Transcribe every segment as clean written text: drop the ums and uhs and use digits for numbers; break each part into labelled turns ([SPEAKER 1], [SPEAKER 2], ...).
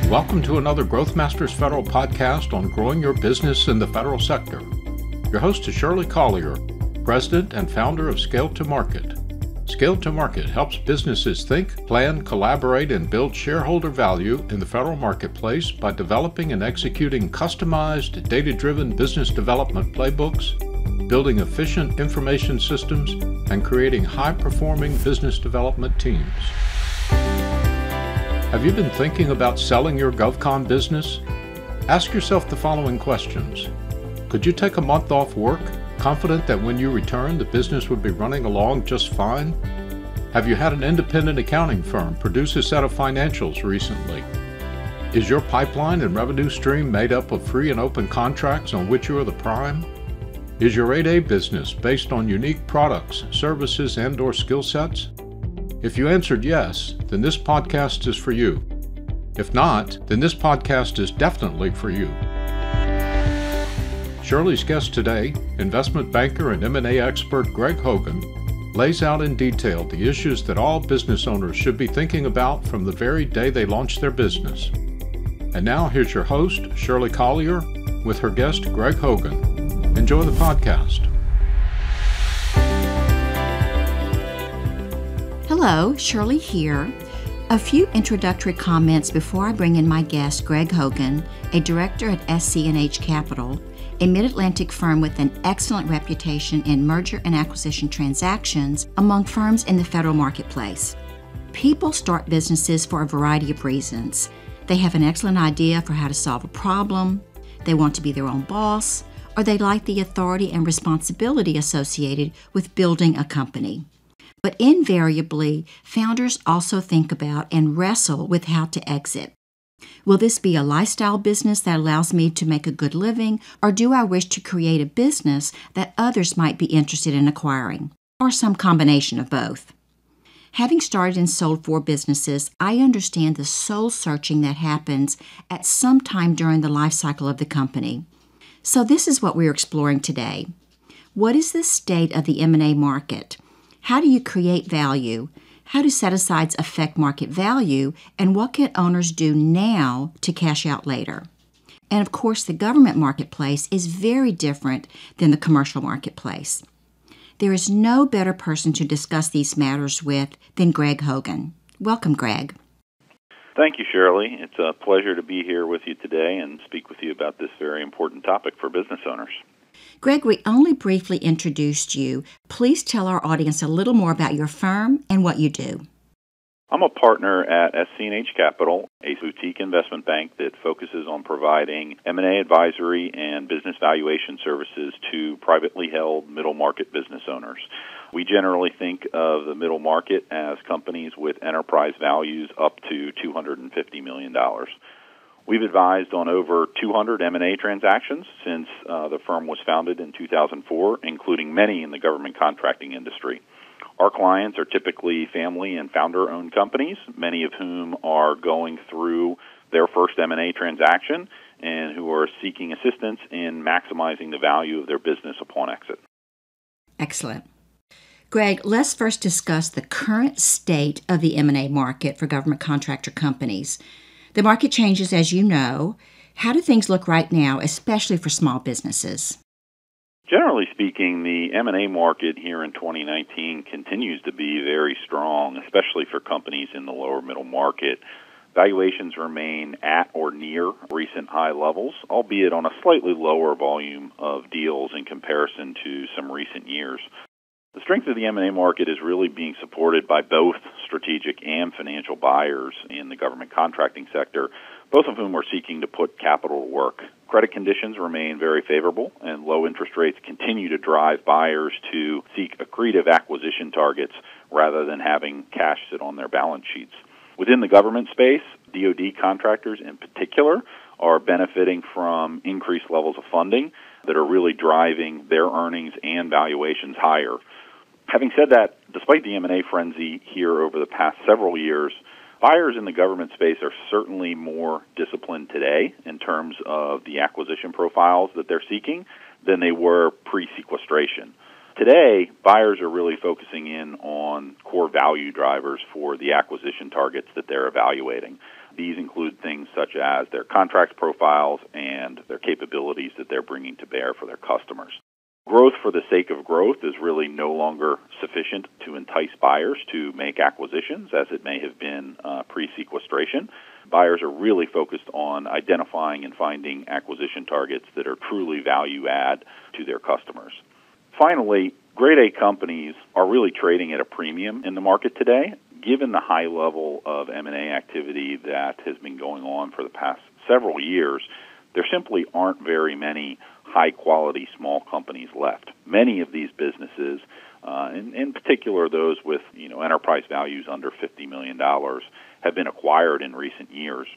[SPEAKER 1] Welcome to another Growth Masters Federal podcast on growing your business in the federal sector. Your host is Shirley Collier, President and founder of Scale to Market. Scale to Market helps businesses think, plan, collaborate, and build shareholder value in the federal marketplace by developing and executing customized, data-driven business development playbooks, building efficient information systems, and creating high-performing business development teams. Have you been thinking about selling your GovCon business? Ask yourself the following questions. Could you take a month off work, confident that when you return, the business would be running along just fine? Have you had an independent accounting firm produce a set of financials recently? Is your pipeline and revenue stream made up of free and open contracts on which you are the prime? Is your 8A business based on unique products, services, and/or skill sets? If you answered yes, then this podcast is for you. If not, then this podcast is definitely for you. Shirley's guest today, investment banker and M&A expert Greg Hogan, lays out in detail the issues that all business owners should be thinking about from the very day they launch their business. And now here's your host, Shirley Collier, with her guest, Greg Hogan. Enjoy the podcast.
[SPEAKER 2] Hello, Shirley here. A few introductory comments before I bring in my guest, Greg Hogan, a director at SC&H Capital, a Mid-Atlantic firm with an excellent reputation in merger and acquisition transactions among firms in the federal marketplace. People start businesses for a variety of reasons. They have an excellent idea for how to solve a problem, they want to be their own boss, or they like the authority and responsibility associated with building a company. But invariably, founders also think about and wrestle with how to exit. Will this be a lifestyle business that allows me to make a good living, or do I wish to create a business that others might be interested in acquiring, or some combination of both? Having started and sold 4 businesses, I understand the soul searching that happens at some time during the life cycle of the company. So this is what we're exploring today. What is the state of the M&A market? How do you create value? How do set-asides affect market value? And what can owners do now to cash out later? And of course, the government marketplace is very different than the commercial marketplace. There is no better person to discuss these matters with than Greg Hogan. Welcome, Greg.
[SPEAKER 3] Thank you, Shirley. It's a pleasure to be here with you today and speak with you about this very important topic for business owners.
[SPEAKER 2] Greg, we only briefly introduced you. Please tell our audience a little more about your firm and what you do.
[SPEAKER 3] I'm a partner at SC&H Capital, a boutique investment bank that focuses on providing M&A advisory and business valuation services to privately held middle market business owners. We generally think of the middle market as companies with enterprise values up to $250 million. We've advised on over 200 M&A transactions since the firm was founded in 2004, including many in the government contracting industry. Our clients are typically family and founder-owned companies, many of whom are going through their first M&A transaction and who are seeking assistance in maximizing the value of their business upon exit.
[SPEAKER 2] Excellent. Greg, let's first discuss the current state of the M&A market for government contractor companies. The market changes, as you know. How do things look right now, especially for small businesses?
[SPEAKER 3] Generally speaking, the M&A market here in 2019 continues to be very strong, especially for companies in the lower middle market. Valuations remain at or near recent high levels, albeit on a slightly lower volume of deals in comparison to some recent years. The strength of the M&A market is really being supported by both strategic and financial buyers in the government contracting sector, both of whom are seeking to put capital to work. Credit conditions remain very favorable, and low interest rates continue to drive buyers to seek accretive acquisition targets rather than having cash sit on their balance sheets. Within the government space, DoD contractors in particular are benefiting from increased levels of funding that are really driving their earnings and valuations higher. Having said that, despite the M&A frenzy here over the past several years, buyers in the government space are certainly more disciplined today in terms of the acquisition profiles that they're seeking than they were pre-sequestration. Today, buyers are really focusing in on core value drivers for the acquisition targets that they're evaluating. These include things such as their contract profiles and their capabilities that they're bringing to bear for their customers. Growth for the sake of growth is really no longer sufficient to entice buyers to make acquisitions, as it may have been pre-sequestration. Buyers are really focused on identifying and finding acquisition targets that are truly value-add to their customers. Finally, grade A companies are really trading at a premium in the market today. Given the high level of M&A activity that has been going on for the past several years, there simply aren't very many high-quality small companies left. Many of these businesses, in particular those with enterprise values under $50 million, have been acquired in recent years.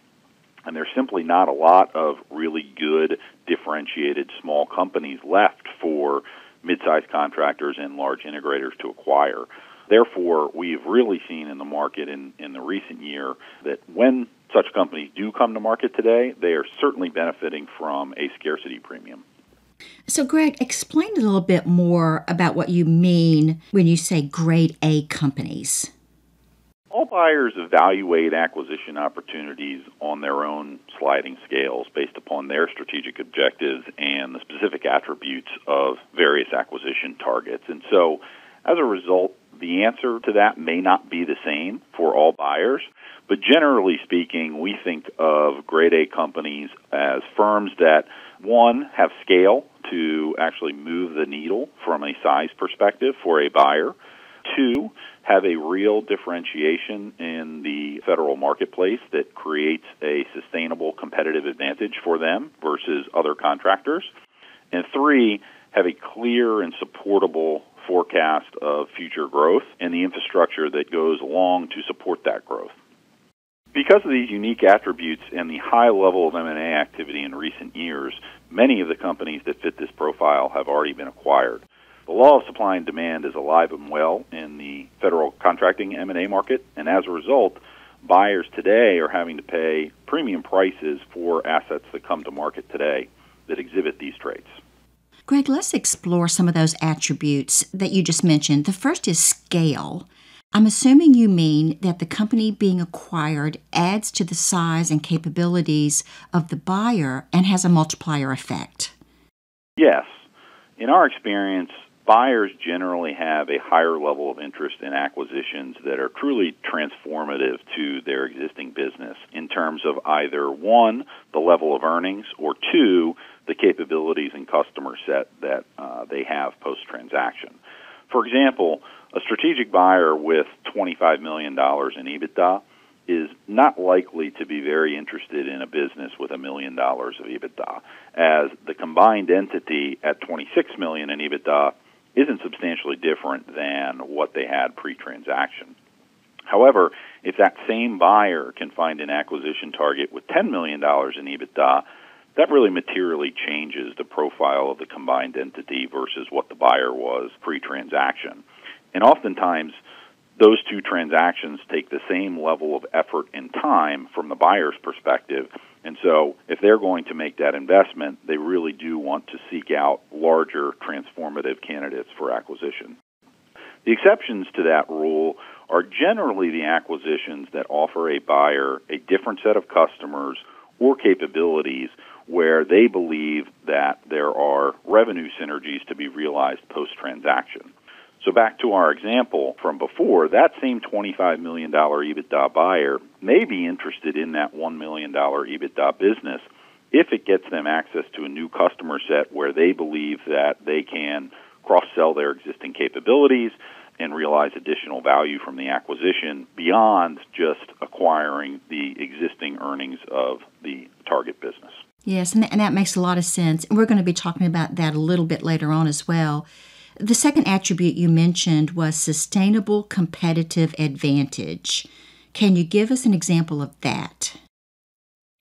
[SPEAKER 3] And there's simply not a lot of really good, differentiated small companies left for mid-sized contractors and large integrators to acquire. Therefore, we've really seen in the market in the recent year that when such companies do come to market today, they are certainly benefiting from a scarcity premium.
[SPEAKER 2] So, Greg, explain a little bit more about what you mean when you say grade A companies.
[SPEAKER 3] All buyers evaluate acquisition opportunities on their own sliding scales based upon their strategic objectives and the specific attributes of various acquisition targets. And so, as a result, the answer to that may not be the same for all buyers, but generally speaking, we think of grade A companies as firms that, one, have scale to actually move the needle from a size perspective for a buyer, two, have a real differentiation in the federal marketplace that creates a sustainable competitive advantage for them versus other contractors, and three, have a clear and supportable forecast of future growth and the infrastructure that goes along to support that growth. Because of these unique attributes and the high level of M&A activity in recent years, many of the companies that fit this profile have already been acquired. The law of supply and demand is alive and well in the federal contracting M&A market, and as a result, buyers today are having to pay premium prices for assets that come to market today that exhibit these traits.
[SPEAKER 2] Greg, let's explore some of those attributes that you just mentioned. The first is scale. I'm assuming you mean that the company being acquired adds to the size and capabilities of the buyer and has a multiplier effect.
[SPEAKER 3] Yes. In our experience, buyers generally have a higher level of interest in acquisitions that are truly transformative to their existing business in terms of either, one, the level of earnings, or two, the capabilities and customer set that they have post-transaction. For example, a strategic buyer with $25 million in EBITDA is not likely to be very interested in a business with $1 million of EBITDA, as the combined entity at $26 million in EBITDA isn't substantially different than what they had pre-transaction. However, if that same buyer can find an acquisition target with $10 million in EBITDA, that really materially changes the profile of the combined entity versus what the buyer was pre-transaction. And oftentimes, those two transactions take the same level of effort and time from the buyer's perspective. And so if they're going to make that investment, they really do want to seek out larger transformative candidates for acquisition. The exceptions to that rule are generally the acquisitions that offer a buyer a different set of customers or capabilities where they believe that there are revenue synergies to be realized post-transaction. So back to our example from before, that same $25 million EBITDA buyer may be interested in that $1 million EBITDA business if it gets them access to a new customer set where they believe that they can cross-sell their existing capabilities and realize additional value from the acquisition beyond just acquiring the existing earnings of the target business.
[SPEAKER 2] Yes, and that makes a lot of sense. And we're going to be talking about that a little bit later on as well. The second attribute you mentioned was sustainable competitive advantage. Can you give us an example of that?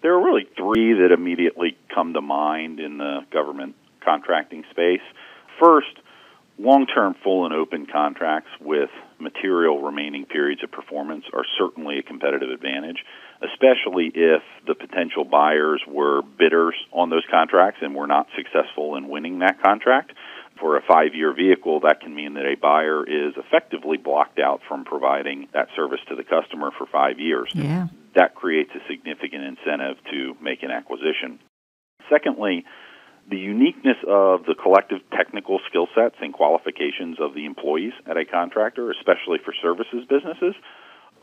[SPEAKER 3] There are really three that immediately come to mind in the government contracting space. First, long-term full and open contracts with material remaining periods of performance are certainly a competitive advantage, especially if the potential buyers were bidders on those contracts and were not successful in winning that contract. For a 5-year vehicle, that can mean that a buyer is effectively blocked out from providing that service to the customer for 5 years.
[SPEAKER 2] Yeah.
[SPEAKER 3] that creates a significant incentive to make an acquisition. Secondly, the uniqueness of the collective technical skill sets and qualifications of the employees at a contractor, especially for services businesses,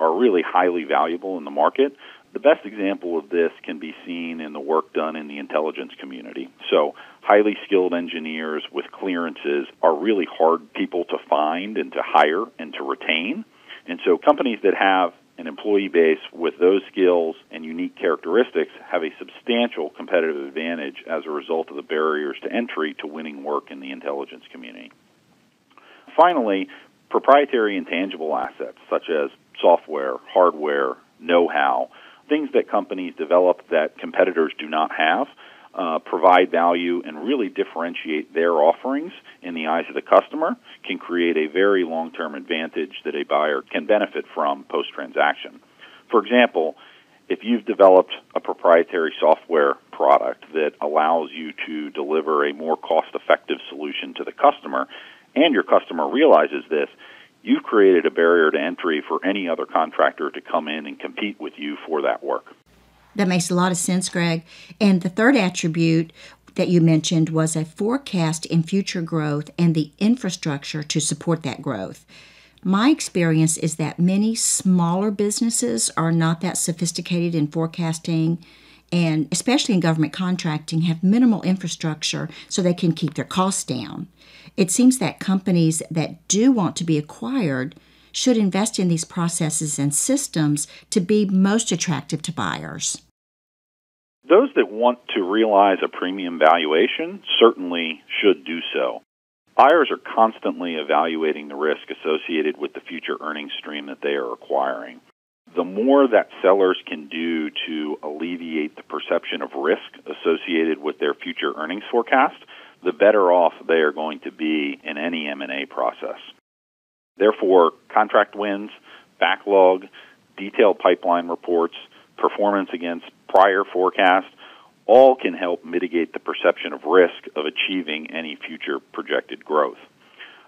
[SPEAKER 3] are really highly valuable in the market. The best example of this can be seen in the work done in the intelligence community. So highly skilled engineers with clearances are really hard people to find and to hire and to retain. And so companies that have an employee base with those skills and unique characteristics have a substantial competitive advantage as a result of the barriers to entry to winning work in the intelligence community. Finally, proprietary and tangible assets such as software, hardware, know-how, things that companies develop that competitors do not have, provide value and really differentiate their offerings in the eyes of the customer, can create a very long-term advantage that a buyer can benefit from post-transaction. For example, if you've developed a proprietary software product that allows you to deliver a more cost-effective solution to the customer, and your customer realizes this, you've created a barrier to entry for any other contractor to come in and compete with you for that work.
[SPEAKER 2] That makes a lot of sense, Greg. And the third attribute that you mentioned was a forecast in future growth and the infrastructure to support that growth. My experience is that many smaller businesses are not that sophisticated in forecasting, and especially in government contracting, have minimal infrastructure so they can keep their costs down. It seems that companies that do want to be acquired should invest in these processes and systems to be most attractive to buyers.
[SPEAKER 3] Those that want to realize a premium valuation certainly should do so. Buyers are constantly evaluating the risk associated with the future earnings stream that they are acquiring. The more that sellers can do to alleviate the perception of risk associated with their future earnings forecast, the better off they are going to be in any M&A process. Therefore, contract wins, backlog, detailed pipeline reports, performance against prior forecasts, all can help mitigate the perception of risk of achieving any future projected growth.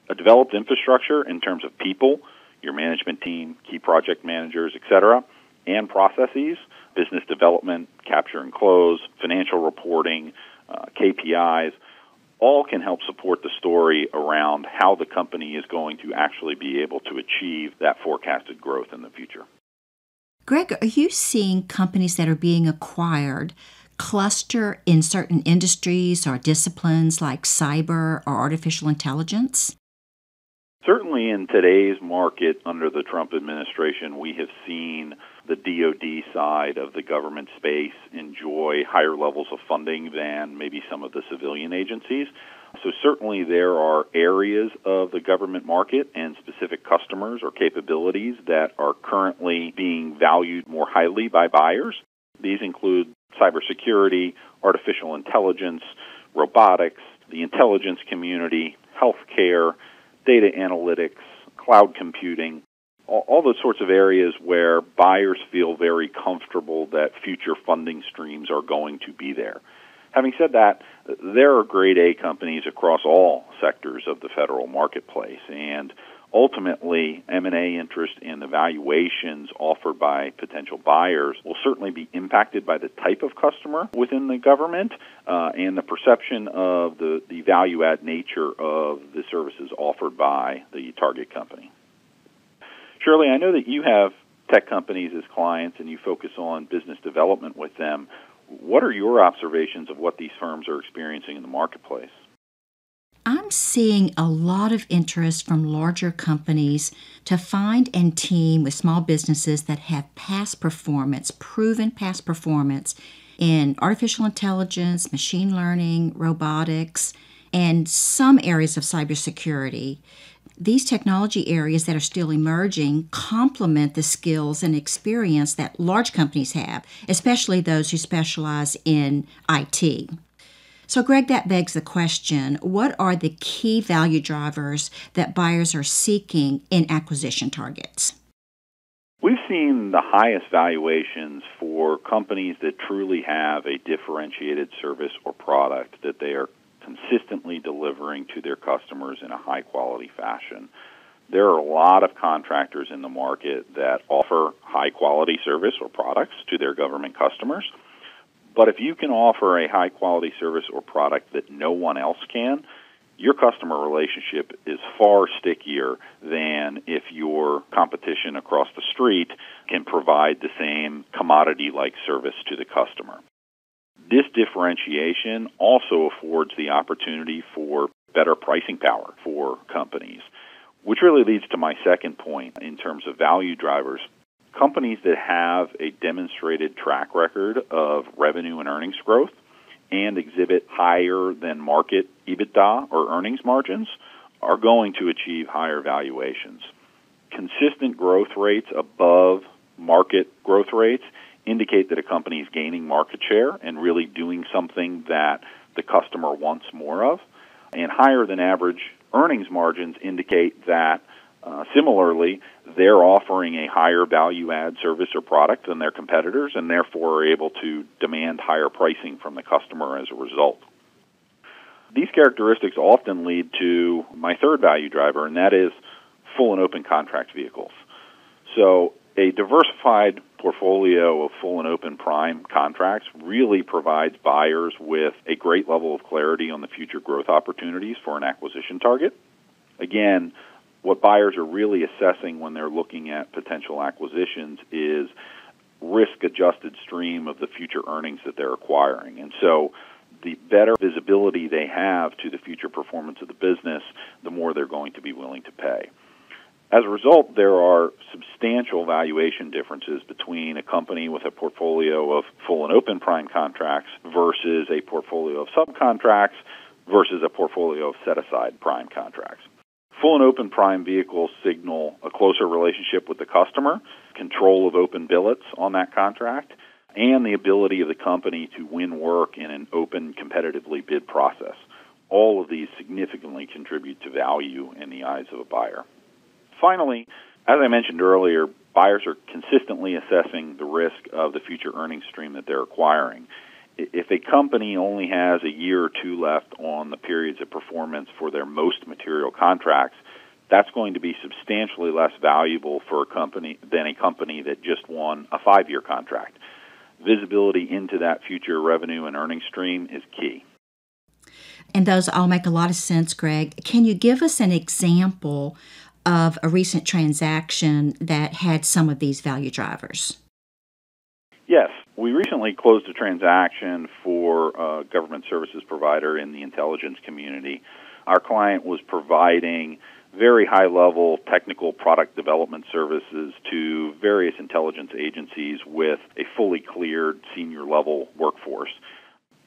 [SPEAKER 3] A developed infrastructure in terms of people, your management team, key project managers, etc., and processes, business development, capture and close, financial reporting, KPIs, all can help support the story around how the company is going to actually be able to achieve that forecasted growth in the future.
[SPEAKER 2] Greg, are you seeing companies that are being acquired cluster in certain industries or disciplines like cyber or artificial intelligence?
[SPEAKER 3] Certainly in today's market under the Trump administration, we have seen the DoD side of the government space enjoy higher levels of funding than maybe some of the civilian agencies. So certainly there are areas of the government market and specific customers or capabilities that are currently being valued more highly by buyers. These include cybersecurity, artificial intelligence, robotics, the intelligence community, healthcare, data analytics, cloud computing, all those sorts of areas where buyers feel very comfortable that future funding streams are going to be there. Having said that, there are grade A companies across all sectors of the federal marketplace, and ultimately M&A interest and the valuations offered by potential buyers will certainly be impacted by the type of customer within the government and the perception of the value-add nature of the services offered by the target company. Shirley, I know that you have tech companies as clients and you focus on business development with them. What are your observations of what these firms are experiencing in the marketplace?
[SPEAKER 2] I'm seeing a lot of interest from larger companies to find and team with small businesses that have past performance, proven past performance in artificial intelligence, machine learning, robotics, and some areas of cybersecurity. These technology areas that are still emerging complement the skills and experience that large companies have, especially those who specialize in IT. So, Greg, that begs the question, what are the key value drivers that buyers are seeking in acquisition targets?
[SPEAKER 3] We've seen the highest valuations for companies that truly have a differentiated service or product that they are consistently delivering to their customers in a high-quality fashion. There are a lot of contractors in the market that offer high-quality service or products to their government customers. But if you can offer a high-quality service or product that no one else can, your customer relationship is far stickier than if your competition across the street can provide the same commodity-like service to the customer. This differentiation also affords the opportunity for better pricing power for companies, which really leads to my second point in terms of value drivers. Companies that have a demonstrated track record of revenue and earnings growth and exhibit higher than market EBITDA or earnings margins are going to achieve higher valuations. Consistent growth rates above market growth rates indicate that a company is gaining market share and really doing something that the customer wants more of. And higher than average earnings margins indicate that, similarly, they're offering a higher value-add service or product than their competitors and therefore are able to demand higher pricing from the customer as a result. These characteristics often lead to my third value driver, and that is full and open contract vehicles. So a diversified portfolio of full and open prime contracts really provides buyers with a great level of clarity on the future growth opportunities for an acquisition target. Again, what buyers are really assessing when they're looking at potential acquisitions is risk-adjusted stream of the future earnings that they're acquiring. And so the better visibility they have to the future performance of the business, the more they're going to be willing to pay. As a result, there are substantial valuation differences between a company with a portfolio of full and open prime contracts versus a portfolio of subcontracts versus a portfolio of set-aside prime contracts. Full and open prime vehicles signal a closer relationship with the customer, control of open billets on that contract, and the ability of the company to win work in an open, competitively bid process. All of these significantly contribute to value in the eyes of a buyer. Finally, as I mentioned earlier, buyers are consistently assessing the risk of the future earnings stream that they're acquiring. If a company only has a year or two left on the periods of performance for their most material contracts, that's going to be substantially less valuable for a company than a company that just won a 5-year contract. Visibility into that future revenue and earnings stream is key.
[SPEAKER 2] And those all make a lot of sense, Greg. Can you give us an example of a recent transaction that had some of these value drivers?
[SPEAKER 3] Yes. We recently closed a transaction for a government services provider in the intelligence community. Our client was providing very high-level technical product development services to various intelligence agencies with a fully cleared senior-level workforce.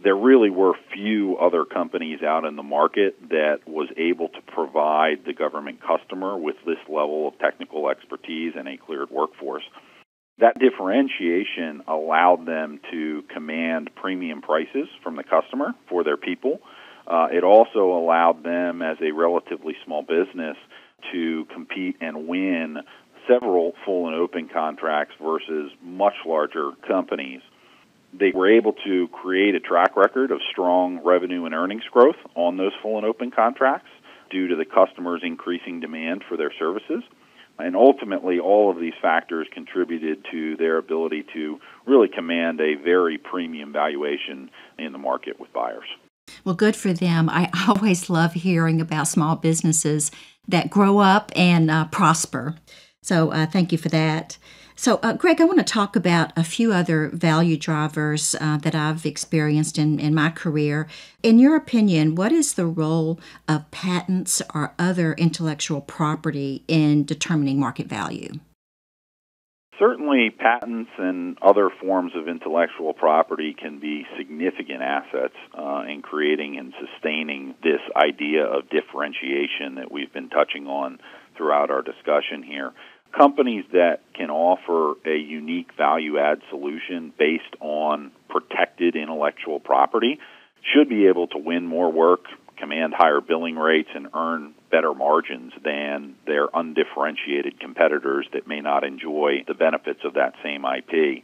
[SPEAKER 3] There really were few other companies out in the market that was able to provide the government customer with this level of technical expertise and a cleared workforce. That differentiation allowed them to command premium prices from the customer for their people. It also allowed them, as a relatively small business, to compete and win several full and open contracts versus much larger companies. They were able to create a track record of strong revenue and earnings growth on those full and open contracts due to the customer's increasing demand for their services. And ultimately, all of these factors contributed to their ability to really command a very premium valuation in the market with buyers.
[SPEAKER 2] Well, good for them. I always love hearing about small businesses that grow up and prosper. So thank you for that. So, Greg, I want to talk about a few other value drivers that I've experienced in my career. In your opinion, what is the role of patents or other intellectual property in determining market value?
[SPEAKER 3] Certainly, patents and other forms of intellectual property can be significant assets in creating and sustaining this idea of differentiation that we've been touching on throughout our discussion here. Companies that can offer a unique value-add solution based on protected intellectual property should be able to win more work, command higher billing rates, and earn better margins than their undifferentiated competitors that may not enjoy the benefits of that same IP.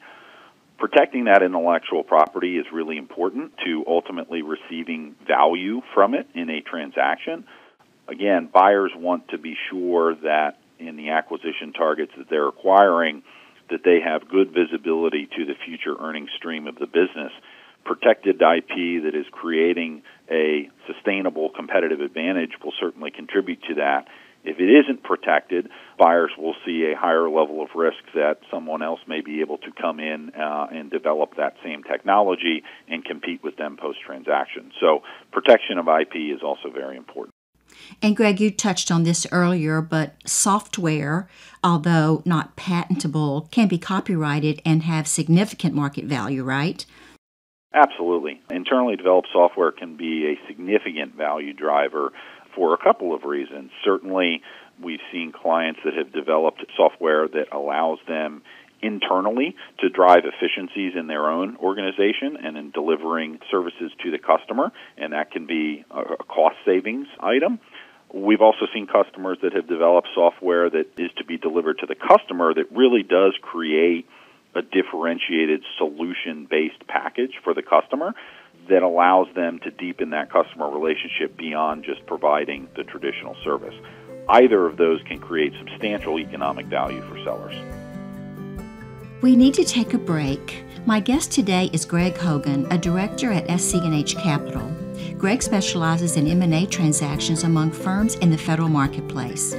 [SPEAKER 3] Protecting that intellectual property is really important to ultimately receiving value from it in a transaction. again, buyers want to be sure that in the acquisition targets that they're acquiring, that they have good visibility to the future earnings stream of the business. Protected IP that is creating a sustainable competitive advantage will certainly contribute to that. If it isn't protected, buyers will see a higher level of risk that someone else may be able to come in and develop that same technology and compete with them post-transaction. So protection of IP is also very important.
[SPEAKER 2] And Greg, you touched on this earlier, but software, although not patentable, can be copyrighted and have significant market value, right?
[SPEAKER 3] Absolutely. Internally developed software can be a significant value driver for a couple of reasons. Certainly, we've seen clients that have developed software that allows them internally to drive efficiencies in their own organization and in delivering services to the customer, and that can be a cost savings item. We've also seen customers that have developed software that is to be delivered to the customer that really does create a differentiated solution-based package for the customer that allows them to deepen that customer relationship beyond just providing the traditional service. Either of those can create substantial economic value for sellers.
[SPEAKER 2] We need to take a break. My guest today is Greg Hogan, a director at SC&H Capital. Greg specializes in M&A transactions among firms in the federal marketplace.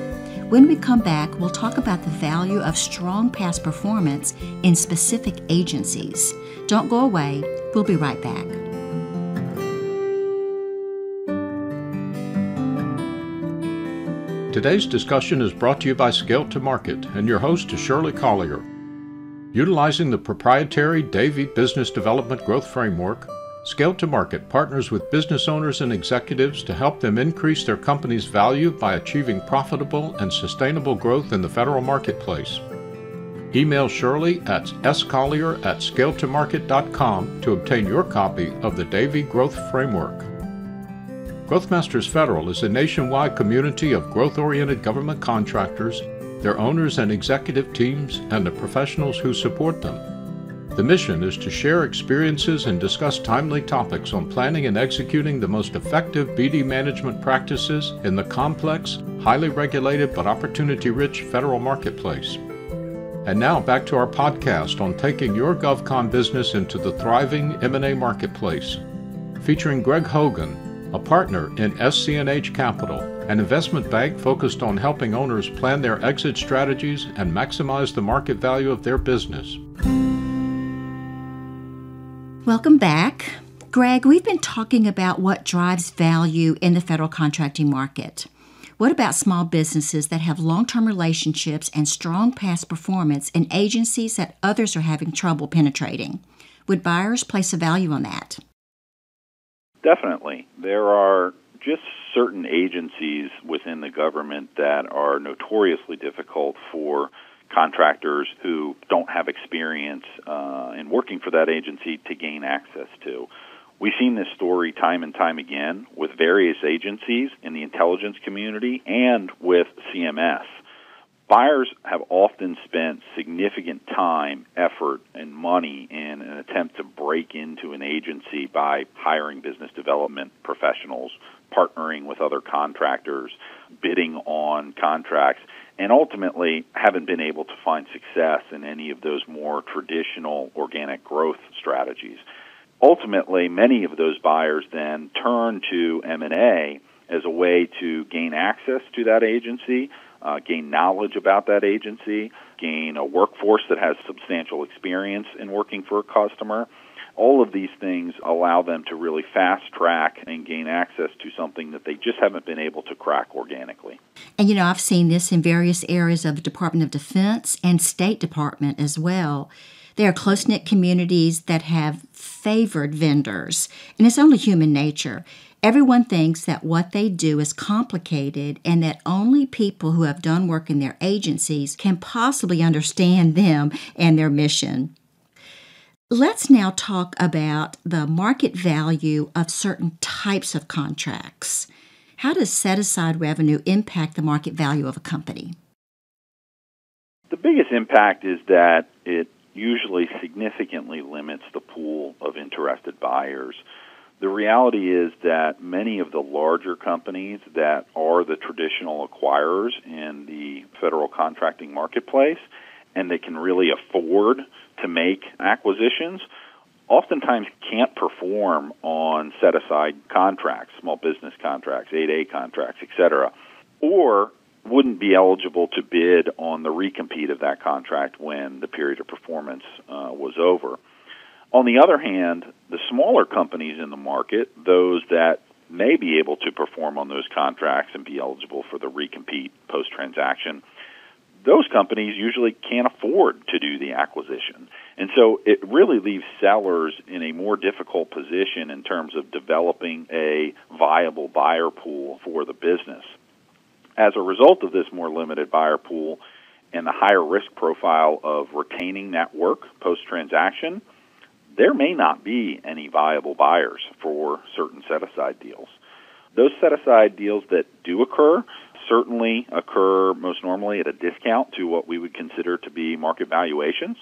[SPEAKER 2] When we come back, we'll talk about the value of strong past performance in specific agencies. Don't go away. We'll be right back.
[SPEAKER 1] Today's discussion is brought to you by Scale to Market, and your host is Shirley Collier. Utilizing the proprietary Davy Business Development Growth Framework, Scale to Market partners with business owners and executives to help them increase their company's value by achieving profitable and sustainable growth in the federal marketplace. Email Shirley at scollier@scaletomarket.com to obtain your copy of the Davy Growth Framework. Growthmasters Federal is a nationwide community of growth-oriented government contractors, their owners and executive teams, and the professionals who support them. The mission is to share experiences and discuss timely topics on planning and executing the most effective BD management practices in the complex, highly regulated but opportunity-rich federal marketplace. And now back to our podcast on taking your GovCon business into the thriving M&A marketplace, featuring Greg Hogan, a partner in SC&H Capital, an investment bank focused on helping owners plan their exit strategies and maximize the market value of their business.
[SPEAKER 2] Welcome back. Greg, we've been talking about what drives value in the federal contracting market. What about small businesses that have long-term relationships and strong past performance in agencies that others are having trouble penetrating? Would buyers place a value on that?
[SPEAKER 3] Definitely. There are just certain agencies within the government that are notoriously difficult for contractors who don't have experience in working for that agency to gain access to. We've seen this story time and time again with various agencies in the intelligence community and with CMS. Buyers have often spent significant time, effort, and money in an attempt to break into an agency by hiring business development professionals, partnering with other contractors, bidding on contracts, and ultimately haven't been able to find success in any of those more traditional organic growth strategies. Ultimately, many of those buyers then turn to M&A as a way to gain access to that agency, gain knowledge about that agency, gain a workforce that has substantial experience in working for a customer. All of these things allow them to really fast-track and gain access to something that they just haven't been able to crack organically.
[SPEAKER 2] And, I've seen this in various areas of the Department of Defense and State Department as well. There are close-knit communities that have favored vendors, and it's only human nature. Everyone thinks that what they do is complicated and that only people who have done work in their agencies can possibly understand them and their mission. Let's now talk about the market value of certain types of contracts. How does set-aside revenue impact the market value of a company?
[SPEAKER 3] The biggest impact is that it usually significantly limits the pool of interested buyers. The reality is that many of the larger companies that are the traditional acquirers in the federal contracting marketplace and that can really afford to make acquisitions oftentimes can't perform on set-aside contracts, small business contracts, 8A contracts, etc., or wouldn't be eligible to bid on the recompete of that contract when the period of performance was over. On the other hand, the smaller companies in the market, those that may be able to perform on those contracts and be eligible for the recompete post-transaction, those companies usually can't afford to do the acquisition. And so it really leaves sellers in a more difficult position in terms of developing a viable buyer pool for the business. As a result of this more limited buyer pool and the higher risk profile of retaining that work post-transaction, there may not be any viable buyers for certain set-aside deals. Those set-aside deals that do occur certainly occur most normally at a discount to what we would consider to be market valuations,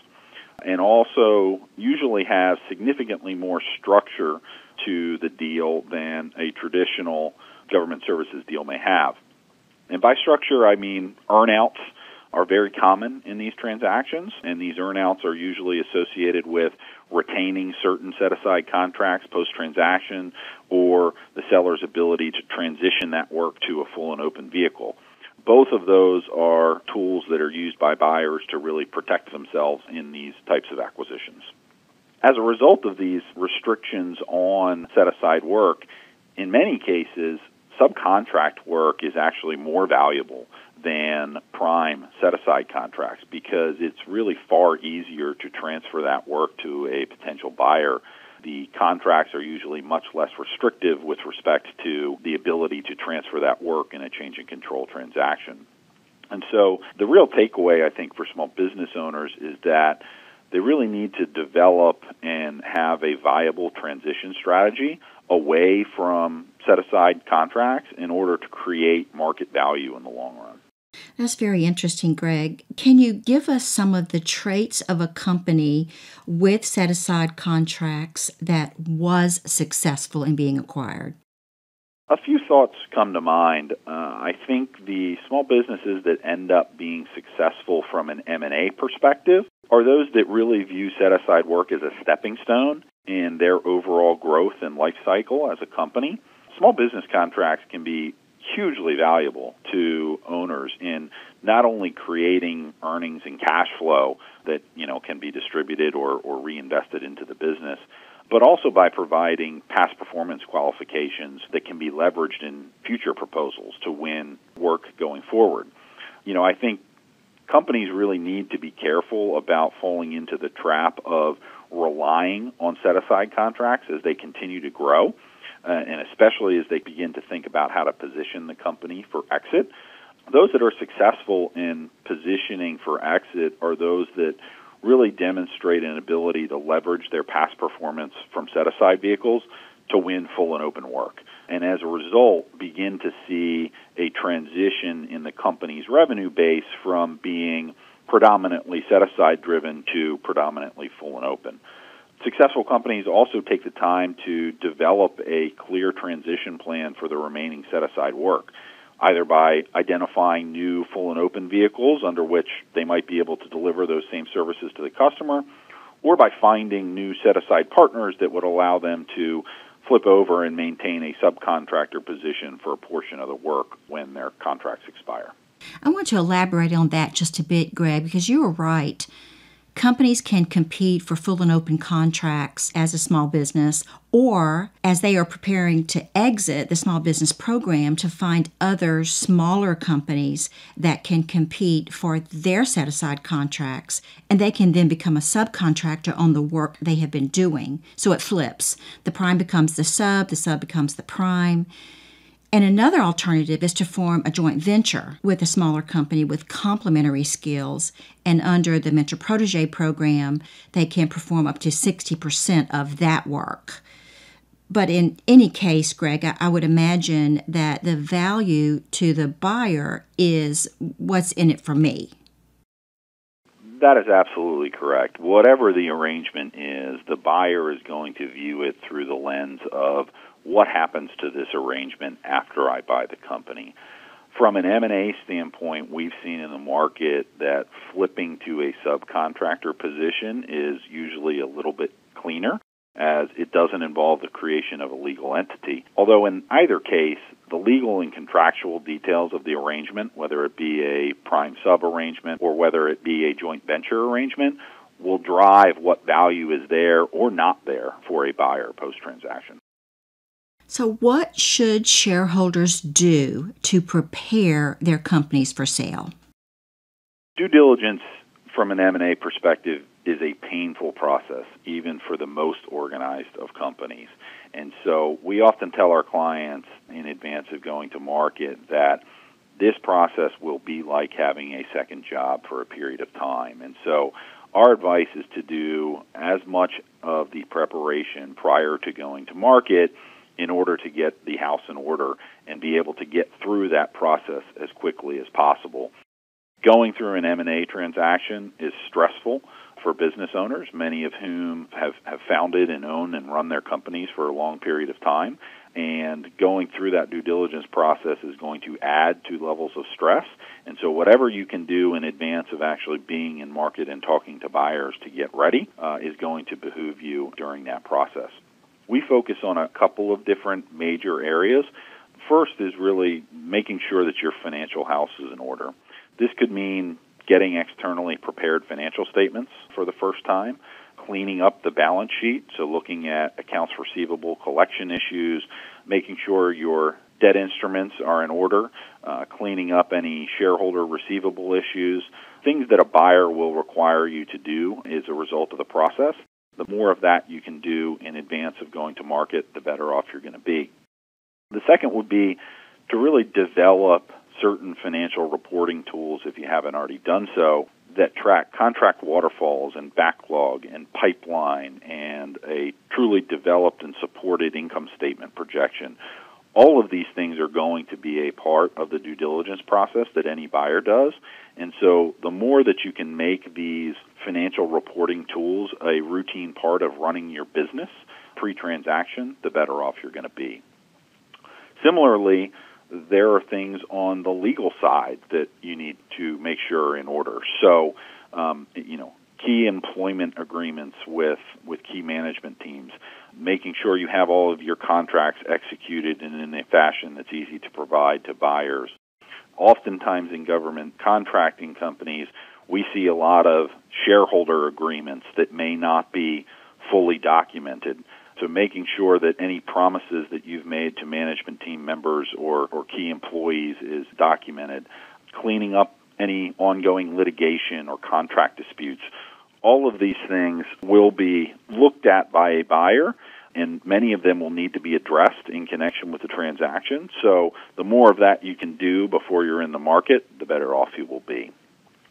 [SPEAKER 3] and also usually have significantly more structure to the deal than a traditional government services deal may have. And by structure, I mean earnouts are very common in these transactions, and these earnouts are usually associated with retaining certain set-aside contracts post-transaction or the seller's ability to transition that work to a full and open vehicle. Both of those are tools that are used by buyers to really protect themselves in these types of acquisitions. As a result of these restrictions on set-aside work, in many cases, subcontract work is actually more valuable than prime set-aside contracts because it's really far easier to transfer that work to a potential buyer. The contracts are usually much less restrictive with respect to the ability to transfer that work in a change in control transaction. And so the real takeaway, I think, for small business owners is that they really need to develop and have a viable transition strategy away from set-aside contracts in order to create market value in the long run.
[SPEAKER 2] That's very interesting, Greg. Can you give us some of the traits of a company with set-aside contracts that was successful in being acquired?
[SPEAKER 3] A few thoughts come to mind. I think the small businesses that end up being successful from an M&A perspective are those that really view set-aside work as a stepping stone in their overall growth and life cycle as a company. Small business contracts can be hugely valuable to owners in not only creating earnings and cash flow that can be distributed or reinvested into the business, but also by providing past performance qualifications that can be leveraged in future proposals to win work going forward. I think companies really need to be careful about falling into the trap of relying on set-aside contracts as they continue to grow, and especially as they begin to think about how to position the company for exit. Those that are successful in positioning for exit are those that really demonstrate an ability to leverage their past performance from set-aside vehicles to win full and open work, and as a result begin to see a transition in the company's revenue base from being predominantly set-aside driven to predominantly full and open. Successful companies also take the time to develop a clear transition plan for the remaining set-aside work, either by identifying new full and open vehicles under which they might be able to deliver those same services to the customer, or by finding new set-aside partners that would allow them to flip over and maintain a subcontractor position for a portion of the work when their contracts expire.
[SPEAKER 2] I want to elaborate on that just a bit, Greg, because you are right. Companies can compete for full and open contracts as a small business, or as they are preparing to exit the small business program, to find other smaller companies that can compete for their set-aside contracts, and they can then become a subcontractor on the work they have been doing. So it flips. The prime becomes the sub becomes the prime. And another alternative is to form a joint venture with a smaller company with complementary skills. And under the Mentor Protege program, they can perform up to 60% of that work. But in any case, Greg, I would imagine that the value to the buyer is what's in it for me.
[SPEAKER 3] That is absolutely correct. Whatever the arrangement is, the buyer is going to view it through the lens of what happens to this arrangement after I buy the company. From an M&A standpoint, we've seen in the market that flipping to a subcontractor position is usually a little bit cleaner, as it doesn't involve the creation of a legal entity. Although in either case, the legal and contractual details of the arrangement, whether it be a prime sub arrangement or whether it be a joint venture arrangement, will drive what value is there or not there for a buyer post-transaction.
[SPEAKER 2] So what should shareholders do to prepare their companies for sale?
[SPEAKER 3] Due diligence from an M&A perspective is a painful process, even for the most organized of companies. And so we often tell our clients in advance of going to market that this process will be like having a second job for a period of time. And so our advice is to do as much of the preparation prior to going to market in order to get the house in order and be able to get through that process as quickly as possible. Going through an M&A transaction is stressful for business owners, many of whom have founded and owned and run their companies for a long period of time. And going through that due diligence process is going to add to levels of stress. And so whatever you can do in advance of actually being in market and talking to buyers to get ready is going to behoove you during that process. We focus on a couple of different major areas. First is really making sure that your financial house is in order. This could mean getting externally prepared financial statements for the first time, cleaning up the balance sheet, so looking at accounts receivable, collection issues, making sure your debt instruments are in order, cleaning up any shareholder receivable issues, things that a buyer will require you to do as a result of the process. The more of that you can do in advance of going to market, the better off you're going to be. The second would be to really develop certain financial reporting tools, if you haven't already done so, that track contract waterfalls and backlog and pipeline and a truly developed and supported income statement projection. All of these things are going to be a part of the due diligence process that any buyer does. And so the more that you can make these financial reporting tools a routine part of running your business pre-transaction, the better off you're going to be. Similarly, there are things on the legal side that you need to make sure are in order. So, key employment agreements with key management teams, making sure you have all of your contracts executed in a fashion that's easy to provide to buyers. Oftentimes in government contracting companies, we see a lot of shareholder agreements that may not be fully documented. So making sure that any promises that you've made to management team members or key employees is documented. Cleaning up any ongoing litigation or contract disputes. All of these things will be looked at by a buyer, and many of them will need to be addressed in connection with the transaction. So the more of that you can do before you're in the market, the better off you will be.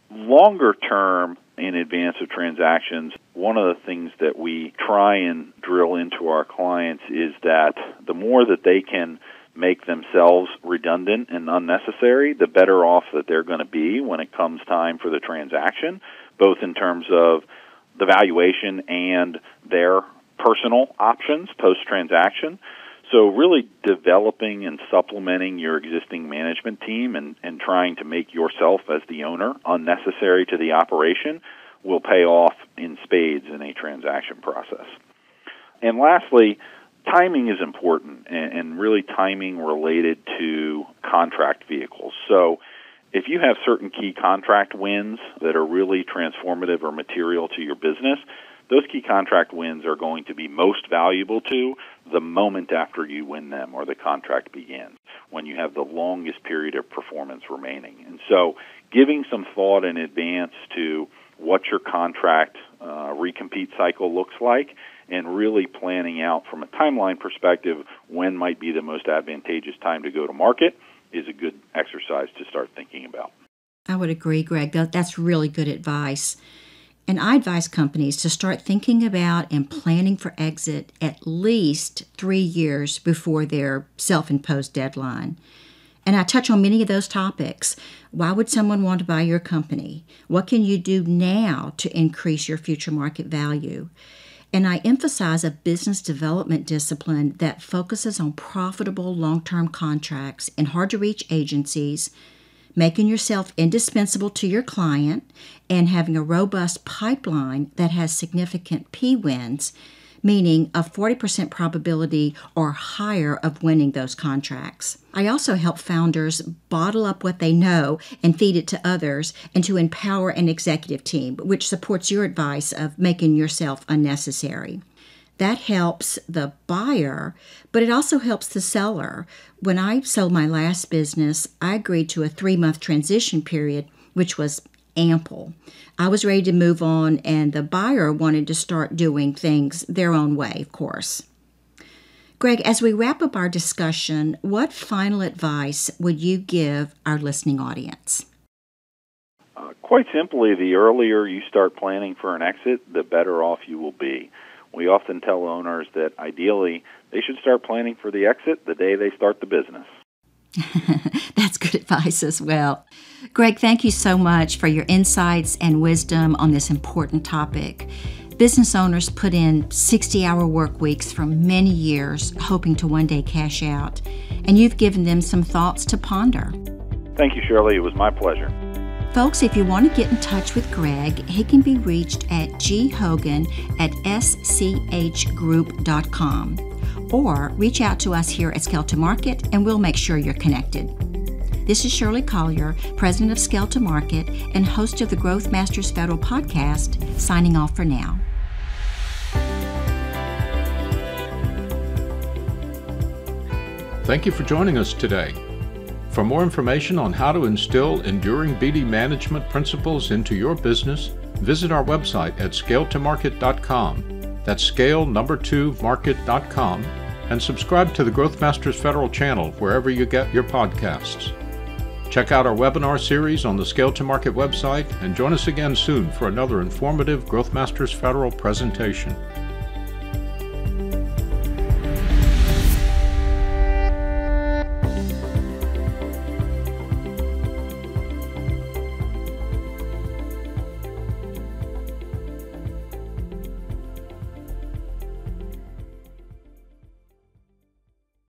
[SPEAKER 3] Longer term, in advance of transactions, one of the things that we try and drill into our clients is that the more that they can make themselves redundant and unnecessary, the better off that they're going to be when it comes time for the transaction, both in terms of the valuation and their personal options post-transaction. So really developing and supplementing your existing management team and trying to make yourself as the owner unnecessary to the operation will pay off in spades in a transaction process. And lastly, timing is important, and really timing related to contract vehicles. So if you have certain key contract wins that are really transformative or material to your business, those key contract wins are going to be most valuable to the moment after you win them or the contract begins, when you have the longest period of performance remaining. And so giving some thought in advance to what your contract recompete cycle looks like and really planning out from a timeline perspective when might be the most advantageous time to go to market is a good exercise to start thinking about.
[SPEAKER 2] I would agree, Greg. That's really good advice. And I advise companies to start thinking about and planning for exit at least 3 years before their self-imposed deadline. And I touch on many of those topics. Why would someone want to buy your company? What can you do now to increase your future market value? And I emphasize a business development discipline that focuses on profitable long-term contracts in hard-to-reach agencies, making yourself indispensable to your client, and having a robust pipeline that has significant P-wins, meaning a 40% probability or higher of winning those contracts. I also help founders bottle up what they know and feed it to others, and to empower an executive team, which supports your advice of making yourself unnecessary. That helps the buyer, but it also helps the seller. When I sold my last business, I agreed to a 3-month transition period, which was ample. I was ready to move on, and the buyer wanted to start doing things their own way, of course. Greg, as we wrap up our discussion, what final advice would you give our listening audience?
[SPEAKER 3] Quite simply, the earlier you start planning for an exit, the better off you will be. We often tell owners that ideally they should start planning for the exit the day they start the business.
[SPEAKER 2] That's good advice as well. Greg, thank you so much for your insights and wisdom on this important topic. Business owners put in 60-hour work weeks for many years, hoping to one day cash out, and you've given them some thoughts to ponder.
[SPEAKER 3] Thank you, Shirley. It was my pleasure.
[SPEAKER 2] Folks, if you want to get in touch with Greg, he can be reached at ghogan@schgroup.com, or reach out to us here at Scale to Market, and we'll make sure you're connected. This is Shirley Collier, president of Scale to Market and host of the Growth Masters Federal Podcast, signing off for now.
[SPEAKER 1] Thank you for joining us today. For more information on how to instill enduring BD management principles into your business, visit our website at scaletomarket.com. That's scale2market.com, and subscribe to the Growth Masters Federal channel wherever you get your podcasts. Check out our webinar series on the Scale to Market website, and join us again soon for another informative Growth Masters Federal presentation.